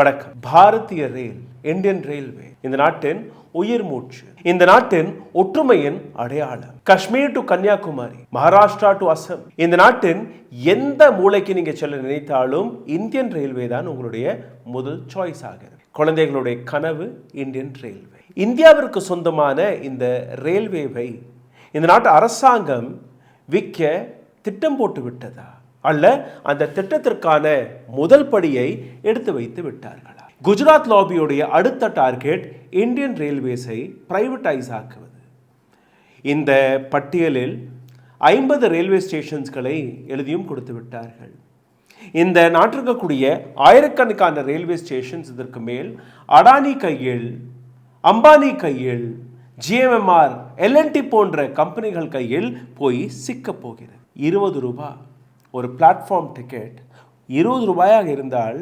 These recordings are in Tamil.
வணக்கம். பாரதிய ரயில், இந்தியன் ரயில்வே இந்த நாட்டின் உயிர் மூச்சு, இந்த நாட்டின் ஒற்றுமையின் அடையாளம். காஷ்மீர் டு கன்னியாகுமரி, மகாராஷ்டிரா டு அசாம், இந்த நாட்டின் எந்த மூலைக்கு நீங்க செல்ல நினைத்தாலும் இந்தியன் ரயில்வே தான் உங்களுடைய முதல் சாய்ஸ் ஆகிறது. குழந்தைகளுடைய கனவு இந்தியன் ரயில்வே. இந்தியாவிற்கு சொந்தமான இந்த ரயில்வேவை இந்த நாட்டு அரசாங்கம் விற்க திட்டம் போட்டு விட்டதா, அல்ல அந்த திட்டத்திற்கான முதல் படியை எடுத்து வைத்து விட்டார்களா? குஜராத் லாபியுடைய அடுத்த டார்கெட் இந்தியன் ரயில்வேஸை பிரைவேட்டைஸ் ஆக்குவது. இந்த பட்டியலில் 50 ரயில்வே ஸ்டேஷன்ஸ்களை எழுதியும் கொடுத்து விட்டார்கள். இந்த நாட்டிற்கக்கூடிய ஆயிரக்கணக்கான ரயில்வே ஸ்டேஷன்ஸ் இதற்கு மேல் அடானி கையில், அம்பானி கையில், GMMR, LNT போன்ற கம்பெனிகள் கையில் போய் சிக்க போகிறது. 20 ரூபாய் ஒரு பிளாட்ஃபார்ம் டிக்கெட் 20 ரூபாயாக இருந்தால்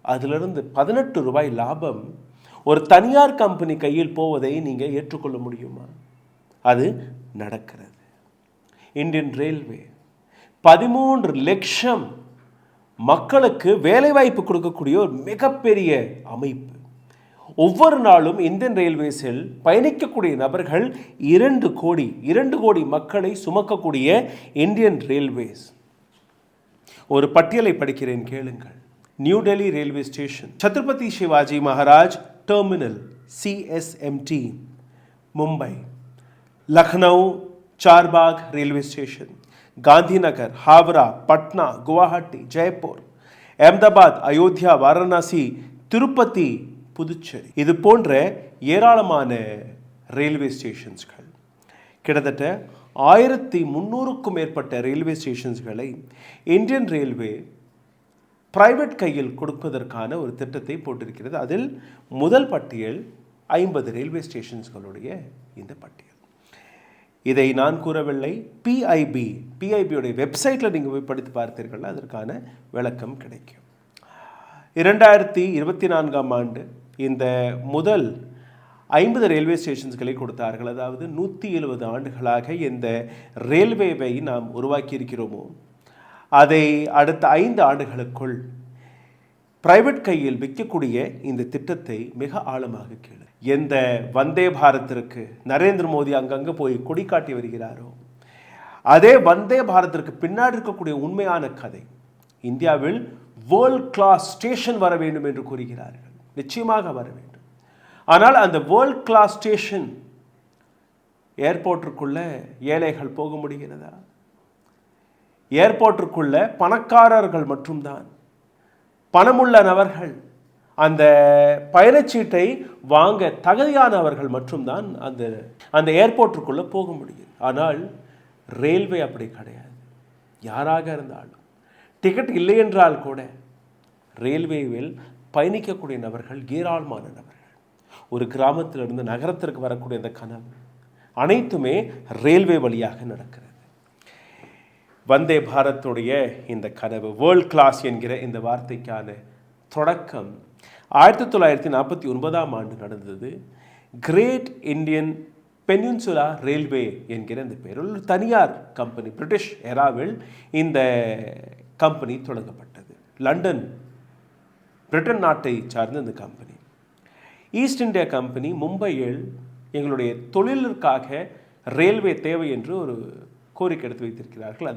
அதிலிருந்து 18 ரூபாய் லாபம் ஒரு தனியார் கம்பெனி கையில் போவதை நீங்கள் ஏற்றுக்கொள்ள முடியுமா? அது நடக்கிறது. இந்தியன் ரயில்வே 13 லட்சம் மக்களுக்கு வேலைவாய்ப்பு கொடுக்கக்கூடிய ஒரு மிகப்பெரிய அமைப்பு. ஒவ்வொரு நாளும் இந்தியன் ரயில்வேஸில் பயணிக்கக்கூடிய நபர்கள் 2 கோடி மக்களை சுமக்கக்கூடிய இந்தியன் ரயில்வேஸ். ஒரு பட்டியலை படிக்கிறேன், கேளுங்கள். New Delhi railway station, Chhatrapati Shivaji Maharaj terminal CSMT Mumbai, Lucknow Charbagh railway station, Gandhinagar, Howrah, Patna, Guwahati, Jaipur, Ahmedabad, Ayodhya, Varanasi, Tirupati, Puducherry, இது போன்ற ஏராளமான ரயில்வே ஸ்டேஷன்ஸ்கள். கிட்டத்தட்ட 1300க்கும் மேற்பட்ட ரயில்வே ஸ்டேஷன்ஸ்களை இந்தியன் ரயில்வே பிரைவேட் கையில் கொடுப்பதற்கான ஒரு திட்டத்தை போட்டிருக்கிறது. அதில் முதல் பட்டியல் 50 ரயில்வே ஸ்டேஷன்ஸ்களுடைய இந்த பட்டியல். இதை நான் கூறவில்லை, பிஐபியுடைய வெப்சைட்டில் நீங்கள் போய் படித்து பார்த்தீர்கள், அதற்கான விளக்கம் கிடைக்கும். 2024ஆம் ஆண்டு இந்த முதல் 50 ரயில்வே ஸ்டேஷன்ஸ்களை கொடுத்தார்கள். அதாவது 170 ஆண்டுகளாக இந்த ரயில்வேவை நாம் உருவாக்கி இருக்கிறோமோ அதை அடுத்த 5 ஆண்டுகளுக்குள் பிரைவேட் கையில் விற்கக்கூடிய இந்த திட்டத்தை மிக ஆழமாக கேளு. எந்த வந்தே பாரத்திற்கு நரேந்திர மோடி அங்கங்கே போய் கொடி காட்டி வருகிறாரோ, அதே வந்தே பாரத்திற்கு பின்னாடி இருக்கக்கூடிய உண்மையான கதை, இந்தியாவில் வேர்ல்ட் கிளாஸ் ஸ்டேஷன் வர வேண்டும் என்று கூறுகிறார்கள். நிச்சயமாக வர வேண்டும். ஆனால் அந்த வேர்ல்ட் கிளாஸ் ஸ்டேஷன் ஏர்போர்ட்டிற்குள்ள ஏழைகள் போக முடிகிறதா? ஏர்போர்ட்டிற்குள்ள பணக்காரர்கள் மட்டும்தான், பணமுள்ள நபர்கள், அந்த பயணச்சீட்டை வாங்க தகுதியானவர்கள் மட்டும்தான் அந்த ஏர்போர்ட்டிற்குள்ள போக முடியும். ஆனால் ரயில்வே அப்படி கிடையாது. யாராக இருந்தாலும் டிக்கெட் இல்லை என்றால் கூட ரயில்வேவில் பயணிக்கக்கூடிய நபர்கள் ஏராளமான நபர்கள். ஒரு கிராமத்திலிருந்து நகரத்திற்கு வரக்கூடிய அந்த கனவு அனைத்துமே ரயில்வே வழியாக நடக்கிறது. வந்தே பாரத்துடைய இந்த கனவு, வேர்ல்ட் கிளாஸ் என்கிற இந்த வார்த்தைக்கான தொடக்கம் 1949ஆம் ஆண்டு நடந்தது. கிரேட் இந்தியன் பெனின்சுலா ரயில்வே என்கிற இந்த பெயரில் ஒரு தனியார் கம்பெனி, பிரிட்டிஷ் எராவில் இந்த கம்பெனி தொடங்கப்பட்டது. லண்டன், பிரிட்டன் நாட்டை சார்ந்த இந்த கம்பெனி. ஈஸ்ட் இந்தியா கம்பெனி மும்பையில் எங்களுடைய தொழிலுக்காக ரயில்வே தேவை என்று ஒரு கோரிக்கை எடுத்து வைத்திருக்கிறார்கள்.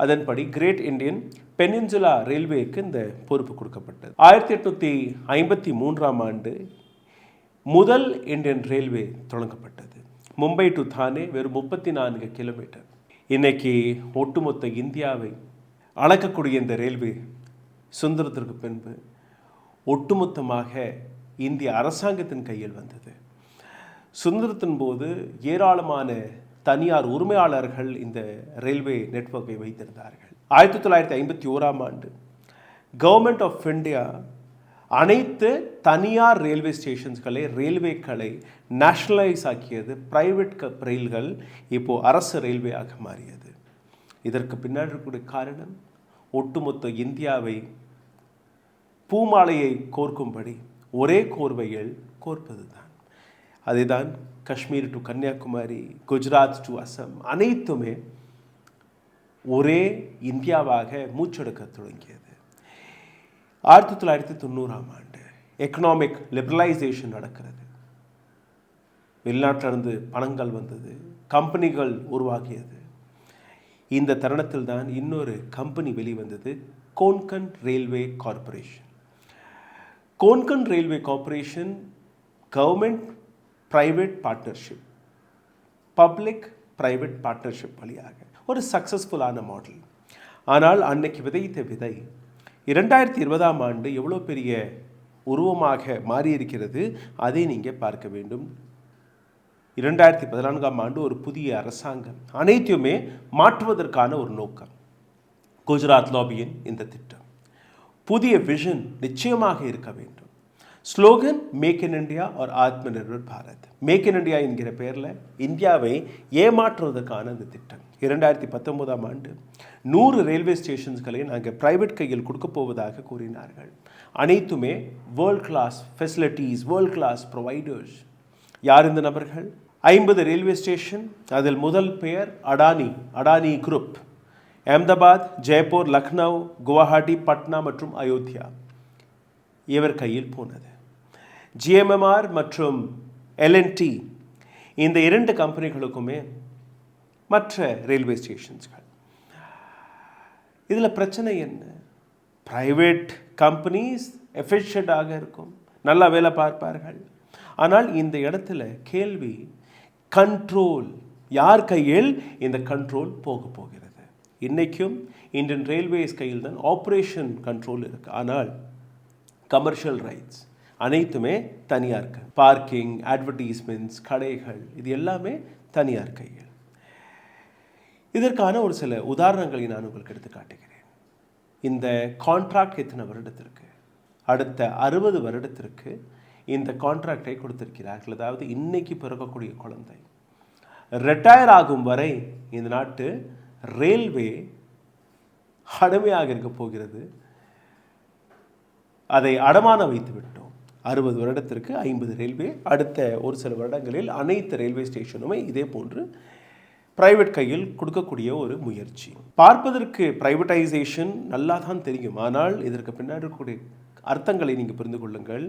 அதன்படி கிரேட் இந்தியன் பெனின்சுலா ரயில்வேக்கு இந்த பொறுப்பு கொடுக்கப்பட்டது. 1853ஆம் ஆண்டு முதல் இந்தியன் ரயில்வே தொடங்கப்பட்டது. மும்பை டு தானே வெறும் 34 கிலோமீட்டர். இன்னைக்கு ஒட்டுமொத்த இந்தியாவை அளக்கக்கூடிய இந்த ரயில்வே சுதந்திரத்திற்கு பின்பு ஒட்டுமொத்தமாக இந்திய அரசாங்கத்தின் கையில் வந்தது. சுதந்திரத்தின் போது ஏராளமான தனியார் உரிமையாளர்கள் இந்த ரயில்வே நெட்வொர்க்கை வைத்திருந்தார்கள். 1951ஆம் ஆண்டு கவர்மெண்ட் ஆஃப் இந்தியா அனைத்து தனியார் ரயில்வே ஸ்டேஷன்ஸ்களை, ரயில்வேக்களை நேஷனலைஸ் ஆக்கியது. பிரைவேட் ரயில்கள் இப்போது அரசு ரயில்வேயாக மாறியது. இதற்கு பின்னாடி இருக்கக்கூடிய காரணம் ஒட்டுமொத்த இந்தியாவை பூமாலையை கோர்க்கும்படி ஒரே கோர்வையில் கோர்ப்பது தான். அதுதான் காஷ்மீர் டு கன்னியாகுமரி, குஜராத் டு அசாம் அனைத்துமே ஒரே இந்தியாவாக மூச்செடுக்க தொடங்கியது. 1990ஆம் ஆண்டு எக்கனாமிக் லிபரலைசேஷன் நடக்கிறது. வெளிநாட்டிலிருந்து பணங்கள் வந்தது, கம்பெனிகள் உருவாகியது. இந்த தருணத்தில் தான் இன்னொரு கம்பெனி வெளிவந்தது, Konkan railway corporation. Konkan railway corporation government private partnership, public private partnership வழியாக ஒரு சக்ஸஸ்ஃபுல்லான மாடல். ஆனால் அன்னைக்கு விதைத்த விதை 2020ஆம் ஆண்டு எவ்வளோ பெரிய உருவமாக மாறியிருக்கிறது, அதை நீங்கள் பார்க்க வேண்டும். 2014ஆம் ஆண்டு ஒரு புதிய அரசாங்கம் அனைத்தையுமே மாற்றுவதற்கான ஒரு நோக்கம். குஜராத் லாபியின் இந்த திட்டம், புதிய விஷன் நிச்சயமாக இருக்க வேண்டும். ஸ்லோகன் மேக் இன் இண்டியா ஒரு Aatmanirbhar Bharat. Make in India என்கிற பெயரில் இந்தியாவை ஏமாற்றுவதற்கான அந்த திட்டம். 2019ஆம் ஆண்டு 100 ரயில்வே ஸ்டேஷன்ஸ்களை நாங்கள் பிரைவேட் கையில் கொடுக்க போவதாக கூறினார்கள். அனைத்துமே world class facilities, world class providers. யார் இந்த நபர்கள்? 50 ரயில்வே ஸ்டேஷன், அதில் முதல் பெயர் அடானி குரூப். அஹமதாபாத், ஜெய்ப்பூர், லக்னோ, குவஹாட்டி, பட்னா மற்றும் அயோத்தியா இவர் கையில் போனது. GMMR மற்றும் L&T இந்த 2 கம்பெனிகளுக்குமே மற்ற ரயில்வே ஸ்டேஷன்ஸ்கள். இதில் பிரச்சனை என்ன? பிரைவேட் கம்பெனிஸ் எஃபிஷியண்டாக இருக்கும், நல்லா வேலை பார்ப்பார்கள். ஆனால் இந்த இடத்துல கேள்வி, கண்ட்ரோல் யார் கையில் இந்த கண்ட்ரோல் போகிறது? இன்றைக்கும் இந்தியன் ரயில்வேஸ் கையில் தான் ஆப்ரேஷன் கண்ட்ரோல் இருக்குது. ஆனால் கமர்ஷியல் ரைட்ஸ் அனைத்துமே தனியார் கை. பார்க்கிங், அட்வர்டைஸ்மெண்ட்ஸ், கடைகள், இது எல்லாமே தனியார் கையில். இதற்கான ஒரு சில உதாரணங்களை நான் உங்களுக்கு எடுத்து காட்டுகிறேன். இந்த கான்ட்ராக்ட் எத்தனை வருடத்திற்கு? அடுத்த 60 வருடத்திற்கு இந்த கான்ட்ராக்டை கொடுத்திருக்கிறார்கள். அதாவது இன்னைக்கு பிறக்கக்கூடிய குழந்தை ரிட்டையர் ஆகும் வரை இந்த நாட்டு ரயில்வே அடிமையாக இருக்க போகிறது. அதை அடமான வைத்து விட்டோம். 60 வருடத்திற்கு 50 ரயில்வே, அடுத்த ஒரு சில வருடங்களில் அனைத்து ரயில்வே ஸ்டேஷனுமே இதே போன்று பிரைவேட் கையில் கொடுக்கக்கூடிய ஒரு முயற்சி. பார்ப்பதற்கு பிரைவேட்டைசேஷன் நல்லா தான் தெரியும், ஆனால் இதற்கு பின்னாடி இருக்கக்கூடிய அர்த்தங்களை நீங்கள் புரிந்து கொள்ளுங்கள்.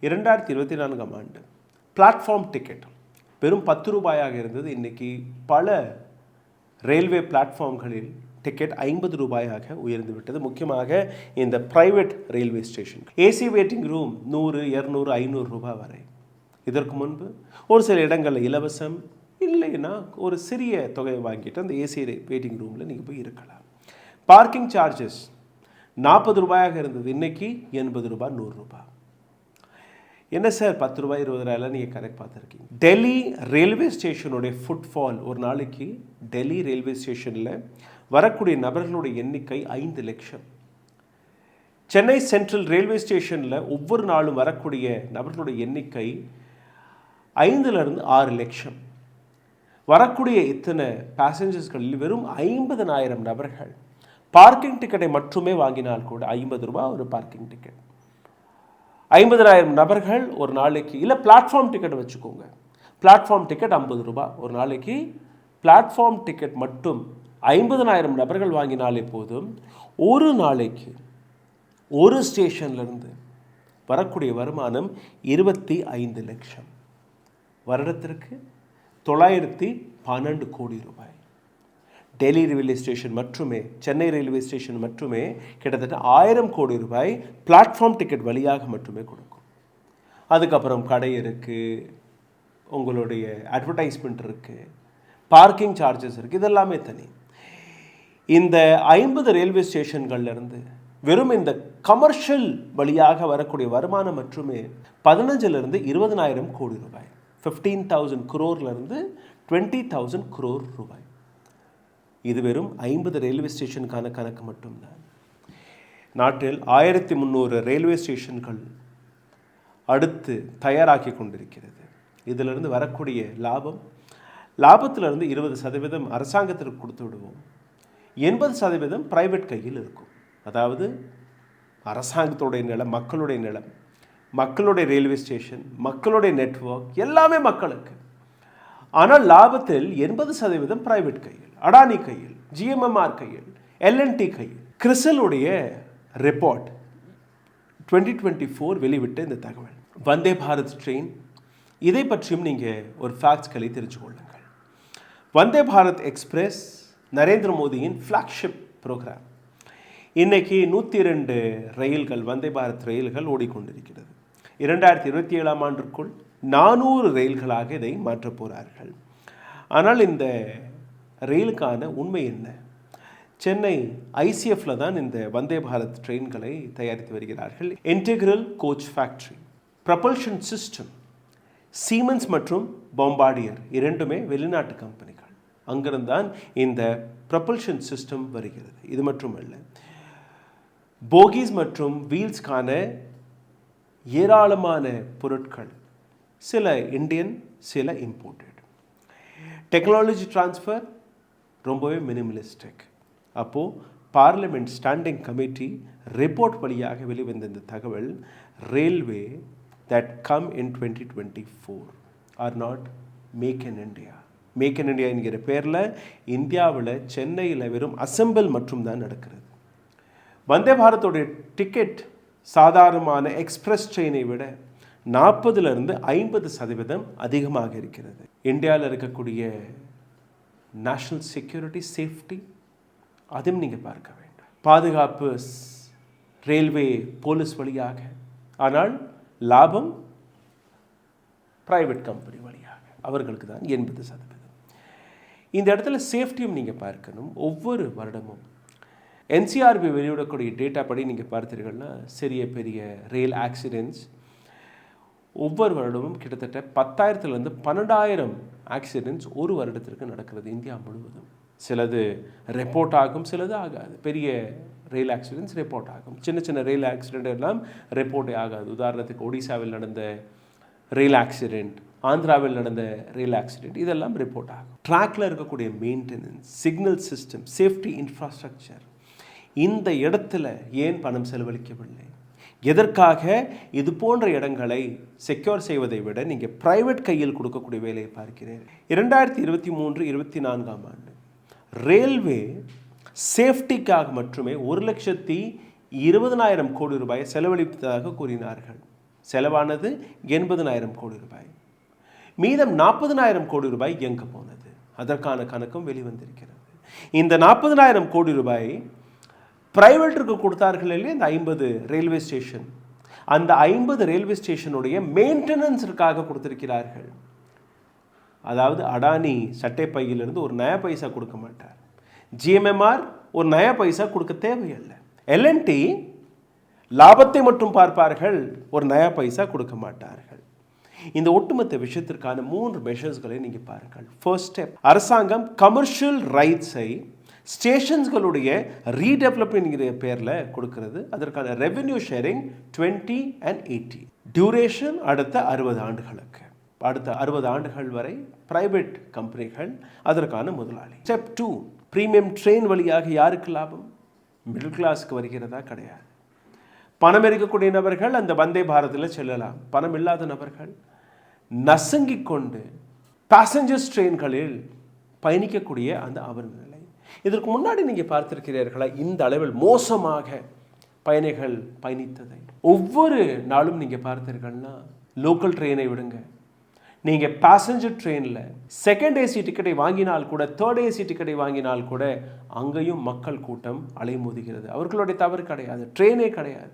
2024ஆம் ஆண்டு பிளாட்ஃபார்ம் டிக்கெட் வெறும் 10 ரூபாயாக இருந்தது. இன்றைக்கி பல ரயில்வே பிளாட்ஃபார்ம்களில் டிக்கெட் 50 ரூபாயாக உயர்ந்து விட்டது. முக்கியமாக இந்த private railway station AC waiting room 100, 200, 500 ரூபாய் வரை. இதற்கு முன்பு ஒரு சில இடங்களில் இலவசம், இல்லைன்னா ஒரு சிறிய தொகையை வாங்கிட்டு அந்த ஏசி வெயிட்டிங் ரூமில் நீங்கள் போய் இருக்கலாம். பார்க்கிங் சார்ஜஸ் 40 ரூபாயாக இருந்தது, இன்றைக்கி 80 ரூபாய், 100 ரூபாய். என்ன சார் 10 ரூபாய் 20 ரூபாயெல்லாம் நீங்கள் கரெக்ட் பார்த்துருக்கீங்க. டெல்லி ரயில்வே ஸ்டேஷனுடைய ஃபுட்ஃபால் ஒரு நாளைக்கு டெல்லி ரயில்வே ஸ்டேஷனில் வரக்கூடிய நபர்களுடைய எண்ணிக்கை 5 லட்சம். சென்னை சென்ட்ரல் ரயில்வே ஸ்டேஷனில் ஒவ்வொரு நாளும் வரக்கூடிய நபர்களுடைய எண்ணிக்கை 5லிருந்து 6 லட்சம். வரக்கூடிய இத்தனை பேசஞ்சர்ஸ்களில் வெறும் 50,000 நபர்கள் பார்க்கிங் டிக்கெட்டை மட்டுமே வாங்கினால் கூட 50 ரூபாய் ஒரு பார்க்கிங் டிக்கெட். 50,000 நபர்கள் ஒரு நாளைக்கு. இல்லை பிளாட்ஃபார்ம் டிக்கெட் வச்சுக்கோங்க, பிளாட்ஃபார்ம் டிக்கெட் 50 ரூபாய் ஒரு நாளைக்கு. பிளாட்ஃபார்ம் டிக்கெட் மட்டும் 50,000 நபர்கள் வாங்கினாலே போதும். ஒரு நாளைக்கு ஒரு ஸ்டேஷன்லேருந்து வரக்கூடிய வருமானம் 25 லட்சம். வருடத்திற்கு 912 கோடி ரூபாய். டெல்லி ரயில்வே ஸ்டேஷன் மட்டுமே, சென்னை ரயில்வே ஸ்டேஷன் மட்டுமே கிட்டத்தட்ட 1000 கோடி ரூபாய் பிளாட்ஃபார்ம் டிக்கெட் வழியாக மட்டுமே கொடுக்கும். அதுக்கப்புறம் கடை இருக்குது, உங்களுடைய அட்வர்டைஸ்மெண்ட் இருக்குது, பார்க்கிங் சார்ஜஸ் இருக்குது, இதெல்லாமே தனி. இந்த 50 ரயில்வே ஸ்டேஷன்கள்லேருந்து வெறும் இந்த கமர்ஷியல் வழியாக வரக்கூடிய வருமானம் மட்டுமே 15லிருந்து 20,000 கோடி ரூபாய். 15,000 crore-லிருந்து 20,000 crore ரூபாய். இது வெறும் 50 ரயில்வே ஸ்டேஷனுக்கான கணக்கு மட்டும்தான். நாட்டில் 1300 ரயில்வே ஸ்டேஷன்கள் அடுத்து தயாராகி கொண்டிருக்கிறது. இதிலிருந்து வரக்கூடிய லாபத்திலிருந்து 20% அரசாங்கத்திற்கு கொடுத்து விடுவோம், 80% பிரைவேட் கையில் இருக்கும். அதாவது அரசாங்கத்துடைய நிலம், மக்களுடைய நிலம், மக்களுடைய ரயில்வே ஸ்டேஷன், மக்களுடைய நெட்வொர்க் எல்லாமே மக்களுக்கு. ஆனால் லாபத்தில் 80% பிரைவேட் கையில், அடானி கையில், GMMR கையில், L&T கையில். கிறிசலுடைய ரிப்போர்ட் 2024 வெளிவிட்ட இந்த தகவல். வந்தே பாரத் ட்ரெயின், இதை பற்றியும் நீங்கள் ஒரு ஃபேக்ட்ஸ்களை தெரிஞ்சு கொள்ளுங்கள். வந்தே பாரத் எக்ஸ்பிரஸ் நரேந்திர மோடியின் ஃப்ளாக்ஷிப் ப்ரோக்ராம். இன்னைக்கு 102 ரயில்கள், வந்தே பாரத் ரயில்கள் ஓடிக்கொண்டிருக்கிறது. 2027 ஆண்டிற்குள் 400 ரயில்களாக இதை மாற்றப் போகிறார்கள். ஆனால் இந்த ரயிலுக்கான உண்மை என்ன? சென்னை ஐசிஎஃப்ல தான் இந்த வந்தே பாரத் ட்ரெயின்களை தயாரித்து வருகிறார்கள். Integral coach factory, propulsion system, Siemens மற்றும் பாம்பார்டியர் இரண்டுமே வெளிநாட்டு கம்பெனிகள். அங்கிருந்தான் இந்த ப்ரப்பல்ஷன் சிஸ்டம் வருகிறது. இது மட்டுமல்ல, போகிஸ் மற்றும் வீல்ஸ்க்கான ஏராளமான பொருட்கள், சில இந்தியன், சில இம்போர்ட்டட். டெக்னாலஜி டிரான்ஸ்ஃபர் ரொம்பவே மினிமலிஸ்டிக். அப்போது பார்லிமெண்ட் ஸ்டாண்டிங் கமிட்டி ரிப்போர்ட் வழியாக வெளிவந்த இந்த தகவல், railway that come in 2024 are not make in India. Make in India என்கிற பேரில் இந்தியாவில் சென்னையில் வெறும் அசெம்பிள் மட்டும் தான் நடக்கிறது. வந்தே பாரத்தோடைய டிக்கெட் சாதாரணமான எக்ஸ்பிரஸ் ட்ரெயினை விட 40% அதிகமாக இருக்கிறது. இந்தியாவில் இருக்கக்கூடிய நேஷனல் செக்யூரிட்டி, சேஃப்டி, அதையும் நீங்கள் பார்க்க வேண்டும். பாதுகாப்பு ரயில்வே போலீஸ் வழியாக, ஆனால் லாபம் பிரைவேட் கம்பெனி வழியாக, அவர்களுக்கு தான் 80%. இந்த இடத்துல சேஃப்டியும் நீங்கள் பார்க்கணும். ஒவ்வொரு வருடமும் என்சிஆர்பி வெளியிடக்கூடிய டேட்டா படி நீங்கள் பார்த்தீர்கள்னா, சிறிய பெரிய ரயில் ஆக்சிடென்ட்ஸ் ஒவ்வொரு வருடமும் கிட்டத்தட்ட 10,000 12,000 ஆக்சிடென்ட்ஸ் ஒரு வருடத்திற்கு நடக்கிறது இந்தியா முழுவதும். சிலது ரிப்போர்ட் ஆகும், சிலது ஆகாது. பெரிய ரயில் ஆக்சிடென்ட்ஸ் ரிப்போர்ட் ஆகும், சின்ன சின்ன ரயில் ஆக்சிடென்ட் எல்லாம் ரிப்போர்ட்டே ஆகாது. உதாரணத்துக்கு ஒடிசாவில் நடந்த ரயில் ஆக்சிடென்ட், ஆந்திராவில் நடந்த ரயில் ஆக்சிடென்ட், இதெல்லாம் ரிப்போர்ட் ஆகும். ட்ராக்ல இருக்கக்கூடிய maintenance, signal system, safety infrastructure, இந்த இடத்துல ஏன் பணம் செலவழிக்கவில்லை? எதற்காக இது போன்ற இடங்களை செக்யூர் செய்வதை விட நீங்கள் பிரைவேட் கையில் கொடுக்கக்கூடிய வேலையை பார்க்கிறீர்கள். 2023-24 ஆண்டு ரயில்வே சேஃப்டிக்காக மட்டுமே 1,20,000 கோடி ரூபாய் செலவழித்ததாக கூறினார்கள். செலவானது 80,000 கோடி ரூபாய். மீதம் 40,000 கோடி ரூபாய் எங்கே போனது? அதற்கான கணக்கும் வெளிவந்திருக்கிறது. இந்த 40,000 கோடி ரூபாய் பிரைவேட்டுக்கு கொடுத்தார்கள் இல்லையா, இந்த 50 ரயில்வே ஸ்டேஷன், அந்த 50 ரயில்வே ஸ்டேஷனுடைய மெயின்டெனன்ஸிற்காக கொடுத்திருக்கிறார்கள். அதாவது அடானி சட்டை பையிலிருந்து ஒரு நயா பைசா கொடுக்க மாட்டார். ஜிஎம்எம்ஆர் ஒரு நயா பைசா கொடுக்க தேவையில்லை. எல்என்டி லாபத்தை மட்டும் பார்ப்பார்கள், ஒரு நயா பைசா கொடுக்க மாட்டார்கள். இந்த ஒட்டுமொத்த விஷயத்திற்கான 3 மெஷர்ஸ்களை நீங்கள் பாருங்கள். ஃபர்ஸ்ட் ஸ்டெப், அரசாங்கம் கமர்ஷியல் ரைட்ஸை ஸ்டேஷன்ஸ்களுடைய ரீடெவலப்மெண்ட்ங்கிற பேரில் கொடுக்கிறது. அதற்கான ரெவென்யூ ஷேரிங் 20 and 80. டியூரேஷன் அடுத்த 60 ஆண்டுகளுக்கு. அடுத்த 60 ஆண்டுகள் வரை பிரைவேட் கம்பெனிகள் அதற்கான முதலாளி. ஸ்டெப் 2, பிரீமியம் ட்ரெயின் வழியாக யாருக்கு லாபம்? மிடில் கிளாஸுக்கு வருகிறதா? கிடையாது. பணம் இருக்கக்கூடிய நபர்கள் அந்த வந்தே பாரதில் செல்லலாம். பணம் இல்லாத நபர்கள் நசுங்கிக் கொண்டு பேசஞ்சர்ஸ் ட்ரெயின்களில் பயணிக்கக்கூடிய அந்த அவல நிலை. இதற்கு முன்னாடி நீங்கள் பார்த்திருக்கிறீர்களா இந்த அளவில் மோசமாக பயணிகள் பயணித்ததை? ஒவ்வொரு நாளும் நீங்கள் பார்த்தீர்கள்னா, லோக்கல் ட்ரெயினை விடுங்க, நீங்கள் பேசஞ்சர் ட்ரெயினில் செகண்ட் ஏசி டிக்கெட்டை வாங்கினால் கூட, தேர்ட் ஏசி டிக்கெட்டை வாங்கினால் கூட அங்கேயும் மக்கள் கூட்டம் அலைமோதுகிறது. அவர்களுடைய தவறு கிடையாது, ட்ரெயினே கிடையாது.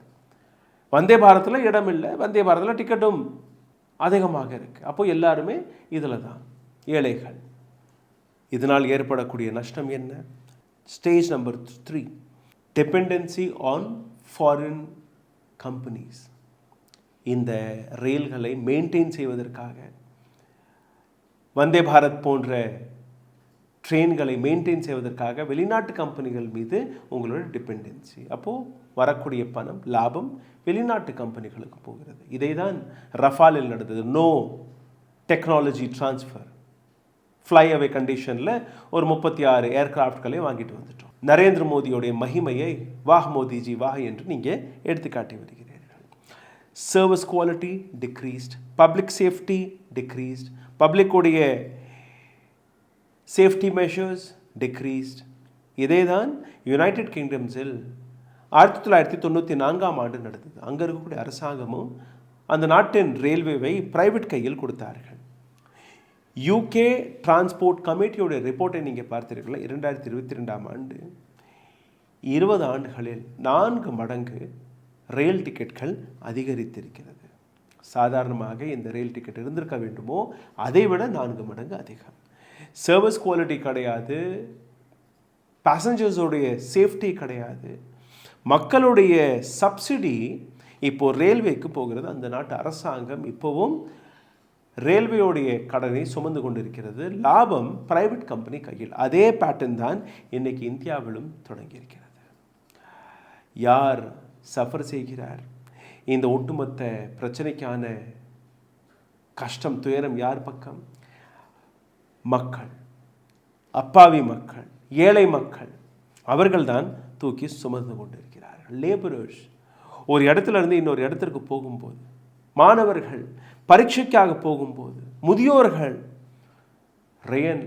வந்தே பாரத்தில் இடம் இல்லை, வந்தே பாரத்தில் டிக்கெட்டும் அதிகமாக இருக்குது. அப்போ எல்லாருமே இதில் தான் ஏழைகள். இதனால் ஏற்படக்கூடிய நஷ்டம் என்ன? Stage number 3, dependency on foreign companies. இந்த ரயில்களை மெயின்டைன் செய்வதற்காக, வந்தே பாரத் போன்ற ட்ரெயின்களை மெயின்டைன் செய்வதற்காக வெளிநாட்டு கம்பெனிகள் மீது உங்களோட டிபெண்டன்சி. அப்போது வரக்கூடிய பணம், லாபம் வெளிநாட்டு கம்பெனிகளுக்கு போகிறது. இதை தான் ரஃபாலில் நடந்தது. No technology transfer, fly away கண்டிஷனில் ஒரு 36 ஏர்கிராஃப்ட்களை வாங்கிட்டு வந்துட்டோம். நரேந்திர மோடியோடைய மகிமையை வாஹ் மோடிஜி வாஹ் என்று நீங்கள் எடுத்துக்காட்டி வருகிறீர்கள். Service quality decreased, public safety decreased, பப்ளிக்குடைய சேஃப்டி மெஷர்ஸ் டிக்ரீஸ்ட். இதே தான் யுனைடெட் கிங்டம்ஸில் 1994ஆம் ஆண்டு நடந்தது. அங்கே இருக்கக்கூடிய அரசாங்கமும் அந்த நாட்டின் ரயில்வேவை பிரைவேட் கையில் கொடுத்தார்கள். யூகே டிரான்ஸ்போர்ட் கமிட்டியோடைய ரிப்போர்ட்டை நீங்கள் பார்த்தீர்களா? 2022ஆம் ஆண்டு 20 ஆண்டுகளில் 4 மடங்கு ரயில் டிக்கெட்கள் அதிகரித்திருக்கிறது. சாதாரணமாக இந்த ரயில் டிக்கெட் இருந்திருக்க வேண்டுமோ அதை விட 4 மடங்கு அதிகம். சர்வீஸ் குவாலிட்டி கிடையாது, பேசஞ்சர்ஸோடைய சேஃப்டி கிடையாது, மக்களுடைய சப்சிடி இப்போ ரயில்வேக்கு போகிறது. அந்த நாட்டு அரசாங்கம் இப்போவும் ரயில்வேயோடைய கடனை சுமந்து கொண்டிருக்கிறது. லாபம் பிரைவேட் கம்பெனி கையில். அதே பேட்டர்ன் தான் இன்னைக்கு இந்தியாவிலும் தொடங்கியிருக்கிறது. யார் சஃபர் செய்கிறார்? இந்த ஒட்டுமொத்த பிரச்சனைக்கான கஷ்டம், துயரம் யார் பக்கம்? மக்கள், அப்பாவி மக்கள், ஏழை மக்கள், அவர்கள்தான் தூக்கி சுமந்து கொண்டிருக்கிறார்கள். லேபரர்ஸ் ஒரு இடத்துல இருந்து இன்னொரு இடத்திற்கு போகும்போது, மாணவர்கள் பரீட்சைக்காக போகும்போது, முதியோர்கள், ரயில்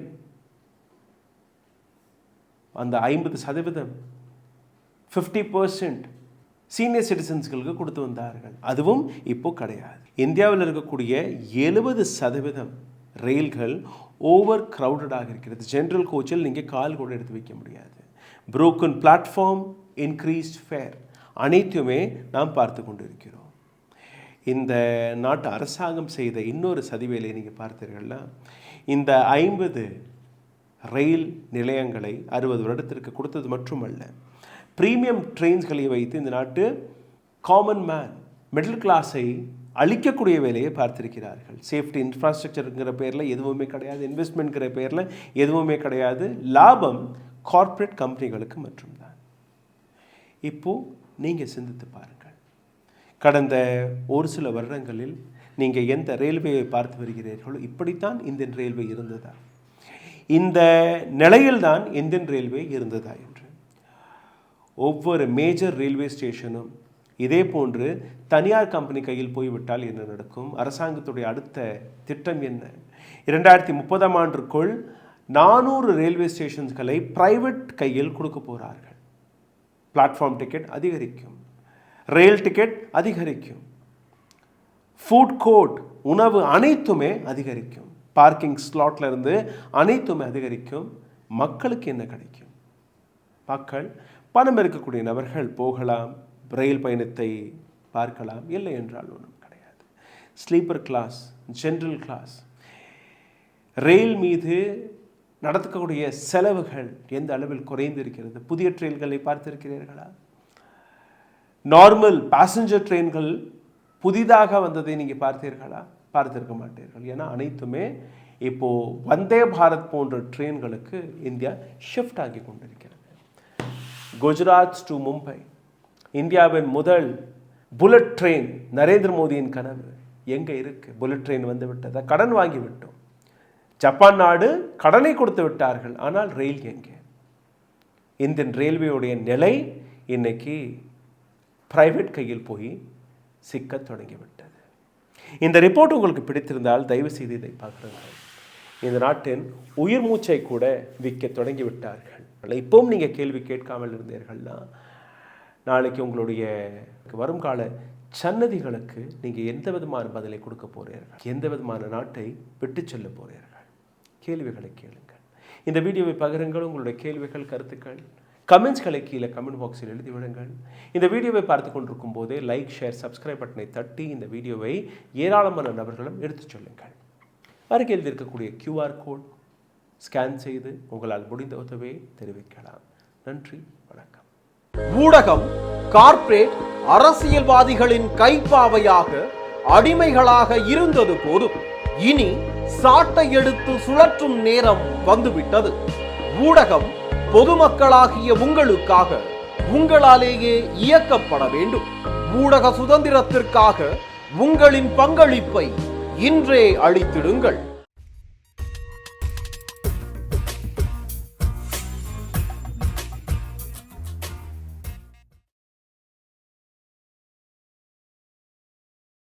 அந்த 50%, 50% சீனியர் சிட்டிசன்ஸ்களுக்கு கொடுத்து வந்தார்கள். அதுவும் இப்போ கிடையாது. இந்தியாவில் இருக்கக்கூடிய 70% ரயில்கள் ஓவர் க்ரௌடடாக இருக்கிறது. ஜென்ரல் கோச்சில் நீங்கள் கால் கூட எடுத்து வைக்க முடியாது. புரோக்கன் பிளாட்ஃபார்ம், இன்க்ரீஸ்ட் ஃபேர், அனைத்துமே நாம் பார்த்து கொண்டு இருக்கிறோம். இந்த நாட்டு அரசாங்கம் செய்த இன்னொரு சதிவேலையை நீங்கள் பார்த்தீர்கள்னா, இந்த 50 ரயில் நிலையங்களை 60 வருடத்திற்கு கொடுத்தது மட்டுமல்ல, ப்ரீமியம் ட்ரெயின்ஸ்களை வைத்து இந்த நாட்டு காமன் மேன், மிடில் கிளாஸை அழிக்கக்கூடிய வேலையை பார்த்திருக்கிறார்கள். சேஃப்டி இன்ஃப்ராஸ்ட்ரக்சருங்கிற பேரில் எதுவுமே கிடையாது, இன்வெஸ்ட்மெண்ட்ங்கிற பேரில் எதுவுமே கிடையாது. லாபம் கார்ப்பரேட் கம்பெனிகளுக்கு மட்டும்தான். இப்போது நீங்கள் சிந்தித்து பாருங்கள், கடந்த ஒரு சில வருடங்களில் நீங்கள் எந்த ரயில்வேயை பார்த்து வருகிறீர்களோ இப்படித்தான் இந்தியன் ரயில்வே இருந்ததா? இந்த நிலையில்தான் இந்தியன் ரயில்வே இருந்ததா என்று ஒவ்வொரு மேஜர் ரயில்வே ஸ்டேஷனும் இதே போன்று தனியார் கம்பெனி கையில் போய்விட்டால் என்ன நடக்கும்? அரசாங்கத்துடைய அடுத்த திட்டம் என்ன? 2030ஆம் ஆண்டுக்குள் 400 ரயில்வே ஸ்டேஷன்ஸ்களை பிரைவேட் கையில் கொடுக்க போகிறார்கள். பிளாட்ஃபார்ம் டிக்கெட் அதிகரிக்கும், ரயில் டிக்கெட் அதிகரிக்கும், ஃபுட் கோர்ட், உணவு அனைத்துமே அதிகரிக்கும், பார்க்கிங் ஸ்லாட்ல இருந்து அனைத்துமே அதிகரிக்கும். மக்களுக்கு என்ன கிடைக்கும்? மக்கள், பணம் இருக்கக்கூடிய நபர்கள் போகலாம், ரயில் பயணத்தை பார்க்கலாம், இல்லை என்றால் ஒன்றும் கிடையாது. ஸ்லீப்பர் கிளாஸ், ஜென்ரல் கிளாஸ், ரயில் மீது நடத்தக்கூடிய செலவுகள் எந்த அளவில் குறைந்திருக்கிறது? புதிய ட்ரெயின்களை பார்த்திருக்கிறீர்களா? நார்மல் பேசஞ்சர் ட்ரெயின்கள் புதிதாக வந்ததை நீங்கள் பார்த்தீர்களா? பார்த்திருக்க மாட்டீர்கள். ஏன்னா அனைத்துமே இப்போது வந்தே பாரத் போன்ற ட்ரெயின்களுக்கு இந்தியா ஷிஃப்ட் ஆகி கொண்டிருக்கிறது. குஜராத் டு மும்பை, இந்தியாவின் முதல் புல்லட் ட்ரெயின், நரேந்திர மோடியின் கனவு எங்கே இருக்கு? புல்லட் ட்ரெயின் வந்து விட்டதா? கடன் வாங்கி விட்டோம். ஜப்பான் நாடு கடனை கொடுத்து விட்டார்கள், ஆனால் ரயில் எங்கே? இந்தியன் ரயில்வேயுடைய நிலை இன்னைக்கு பிரைவேட் கையில் போய் சிக்க தொடங்கிவிட்டது. இந்த ரிப்போர்ட் உங்களுக்கு பிடித்திருந்தால் தயவு செய்து இதை பார்க்குறீர்கள். இந்த நாட்டின் உயிர் மூச்சை கூட விற்க தொடங்கி விட்டார்கள். இப்போவும் நீங்கள் கேள்வி கேட்காமல் இருந்தீர்கள்னா, நாளைக்கு உங்களுடைய வரும் கால சன்னதிகளுக்கு நீங்கள் எந்த விதமான பதிலை கொடுக்க போகிறீர்கள்? எந்த விதமான நாட்டை விட்டு செல்ல போகிறீர்கள்? கேள்விகளை கேளுங்கள். இந்த வீடியோவை பகிருங்கள். உங்களுடைய கேள்விகள், கருத்துக்கள், கமெண்ட்ஸ்களை கீழே கமெண்ட் பாக்ஸில் எழுதி விடுங்கள். இந்த வீடியோவை பார்த்து கொண்டிருக்கும் போதே லைக், ஷேர், சப்ஸ்கிரைப் பட்டனை தட்டி இந்த வீடியோவை ஏராளமான நபர்களும் எடுத்துச் சொல்லுங்கள். அருகில் இருக்கக்கூடிய QR கோட் ஸ்கேன் செய்து உங்களால் முடிந்த உதவியை தெரிவிக்கலாம். நன்றி, வணக்கம். ஊடகம் கார்ப்பரேட் அரசியல்வாதிகளின் கைப்பாவையாக, அடிமைகளாக இருந்தது போதும். இனி சாட்டை எடுத்து சுழற்றும் நேரம் வந்துவிட்டது. ஊடகம் பொதுமக்களாகிய உங்களுக்காக, உங்களாலேயே இயக்கப்பட வேண்டும். ஊடக சுதந்திரத்திற்காக உங்களின் பங்களிப்பை இன்றே அளித்திடுங்கள்.